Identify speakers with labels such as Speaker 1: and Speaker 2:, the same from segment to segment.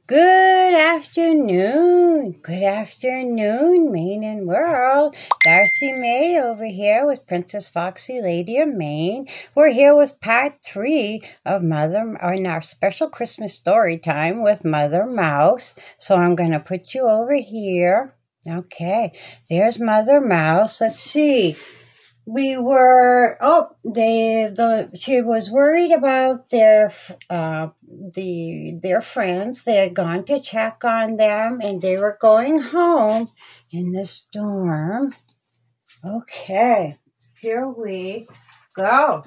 Speaker 1: Good afternoon. Good afternoon, Maine and world. Darcie May over here with Princess Foxy, Lady of Maine. We're here with part 3 of in our special Christmas story time with Mother Mouse. So I'm going to put you over here. Okay, there's Mother Mouse. Let's see. She was worried about their friends. They had gone to check on them, and they were going home in the storm. Okay, here we go.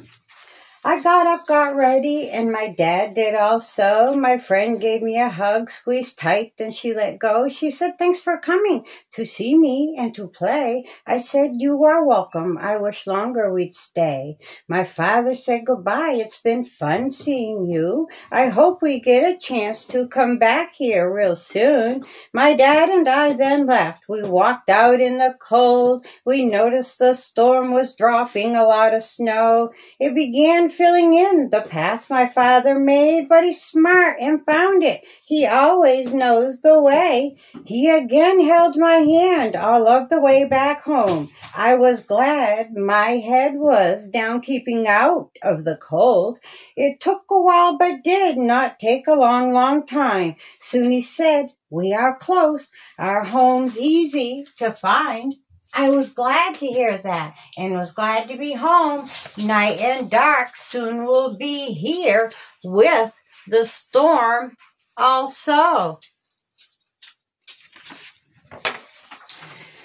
Speaker 1: I got up, got ready, and my dad did also. My friend gave me a hug, squeezed tight, and she let go. She said, "Thanks for coming to see me and to play." I said, "You are welcome. I wish longer we'd stay." My father said goodbye. "It's been fun seeing you. I hope we get a chance to come back here real soon." My dad and I then left. We walked out in the cold. We noticed the storm was dropping a lot of snow. It began filling in the path my father made, but he's smart and found it. He always knows the way. He again held my hand all of the way back home. I was glad my head was down, keeping out of the cold. It took a while, but did not take a long, long time. Soon he said, "We are close. Our home's easy to find." I was glad to hear that and was glad to be home. Night and dark soon will be here with the storm also.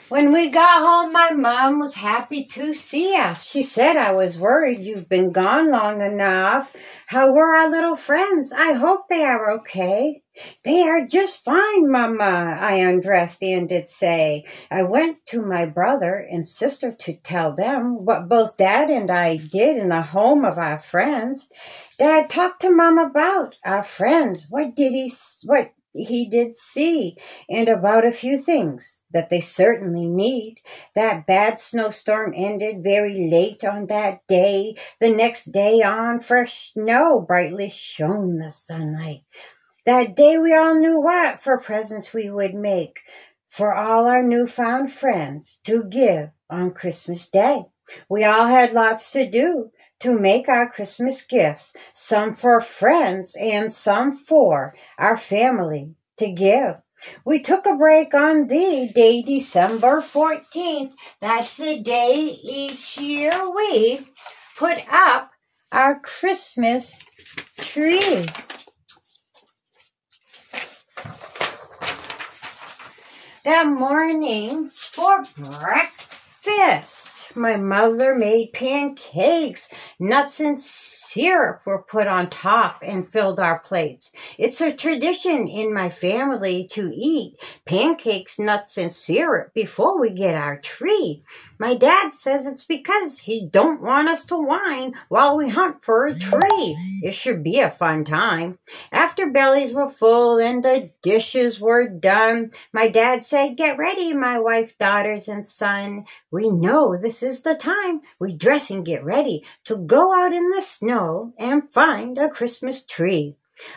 Speaker 1: When we got home, my mom was happy to see us. She said, "I was worried you've been gone long enough. How were our little friends? I hope they are okay." "They are just fine, Mama," I undressed and did say. I went to my brother and sister to tell them what both Dad and I did in the home of our friends. Dad talked to Mom about our friends. What he did see, and about a few things that they certainly need. That bad snowstorm ended very late on that day. The next day on, fresh snow brightly shone the sunlight. That day we all knew what for presents we would make for all our newfound friends to give on Christmas Day. We all had lots to do to make our Christmas gifts, some for friends and some for our family to give. We took a break on the day December 14th. That's the day each year we put up our Christmas tree. That morning for breakfast, my mother made pancakes. Nuts and syrup were put on top and filled our plates. It's a tradition in my family to eat pancakes, nuts, and syrup before we get our tree. My dad says it's because he don't want us to whine while we hunt for a tree. It should be a fun time. After bellies were full and the dishes were done, my dad said, "Get ready, my wife, daughters, and son. We know this is the time. We dress and get ready to go out in the snow and find a Christmas tree."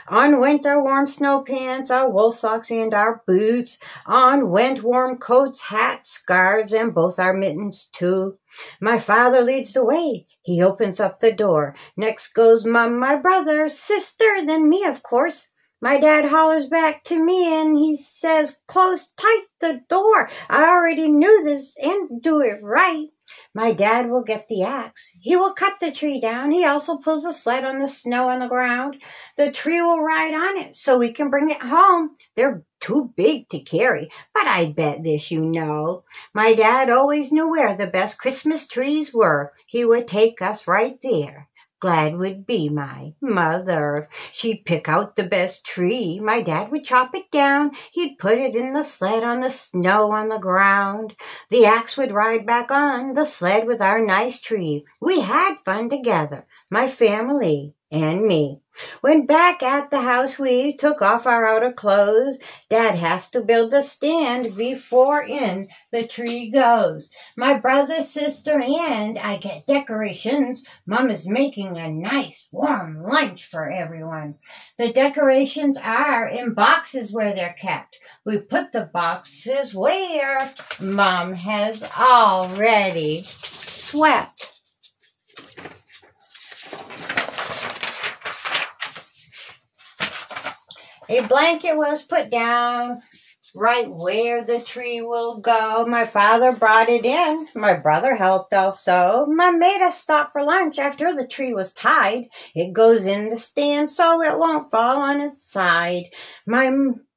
Speaker 1: On went our warm snow pants, our wool socks, and our boots. On went warm coats, hats, scarves, and both our mittens, too. My father leads the way. He opens up the door. Next goes Mom, my brother, sister, then me, of course. My dad hollers back to me and he says, "Close tight the door. I already knew this and do it right." My dad will get the axe. He will cut the tree down. He also pulls a sled on the snow on the ground. The tree will ride on it so we can bring it home. They're too big to carry, but I bet this you know. My dad always knew where the best Christmas trees were. He would take us right there. Glad would be my mother. She'd pick out the best tree. My dad would chop it down. He'd put it in the sled on the snow on the ground. The axe would ride back on the sled with our nice tree. We had fun together, my family and me. When back at the house, we took off our outer clothes. Dad has to build a stand before in the tree goes. My brother, sister, and I get decorations. Mom is making a nice warm lunch for everyone. The decorations are in boxes where they're kept. We put the boxes where Mom has already swept. A blanket was put down right where the tree will go. My father brought it in. My brother helped also. Mom made us stop for lunch after the tree was tied. It goes in the stand so it won't fall on its side. My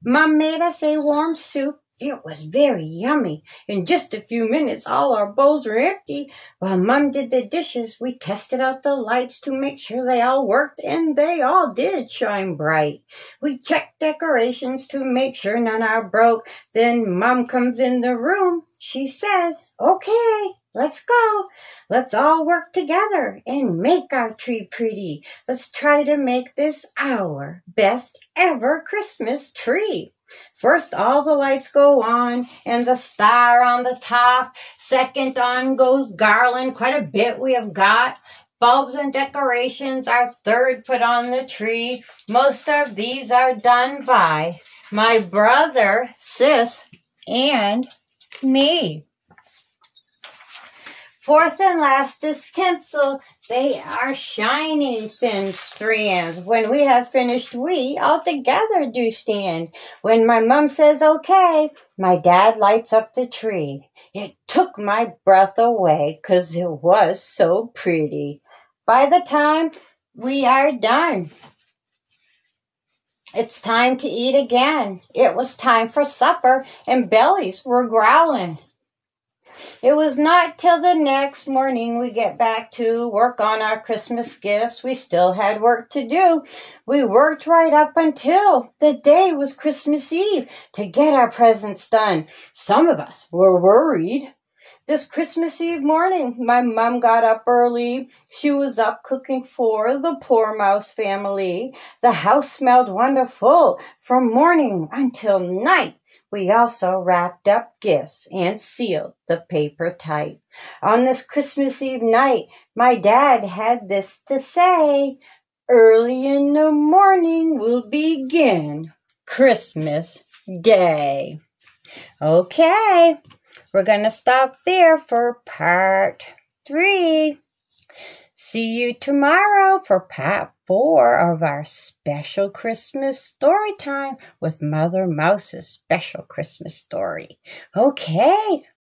Speaker 1: mom made us a warm soup. It was very yummy. In just a few minutes, all our bowls were empty. While Mom did the dishes, we tested out the lights to make sure they all worked, and they all did shine bright. We checked decorations to make sure none are broke. Then Mom comes in the room. She says, "Okay, let's go. Let's all work together and make our tree pretty. Let's try to make this our best ever Christmas tree." First, all the lights go on and the star on the top. Second on goes garland, quite a bit we have got. Bulbs and decorations are third put on the tree. Most of these are done by my brother, sis, and me. Fourth and last is tinsel. They are shiny thin strands. When we have finished, we all together do stand. When my mom says okay, my dad lights up the tree. It took my breath away 'cause it was so pretty. By the time we are done, it's time to eat again. It was time for supper and bellies were growling. It was not till the next morning we get back to work on our Christmas gifts. We still had work to do. We worked right up until the day was Christmas Eve to get our presents done. Some of us were worried. This Christmas Eve morning, my mom got up early. She was up cooking for the Poor Mouse family. The house smelled wonderful from morning until night. We also wrapped up gifts and sealed the paper tight. On this Christmas Eve night, my dad had this to say: "Early in the morning we'll begin Christmas Day." Okay, we're going to stop there for part 3. See you tomorrow for part 4 of our special Christmas story time with Mother Mouse's special Christmas story. Okay,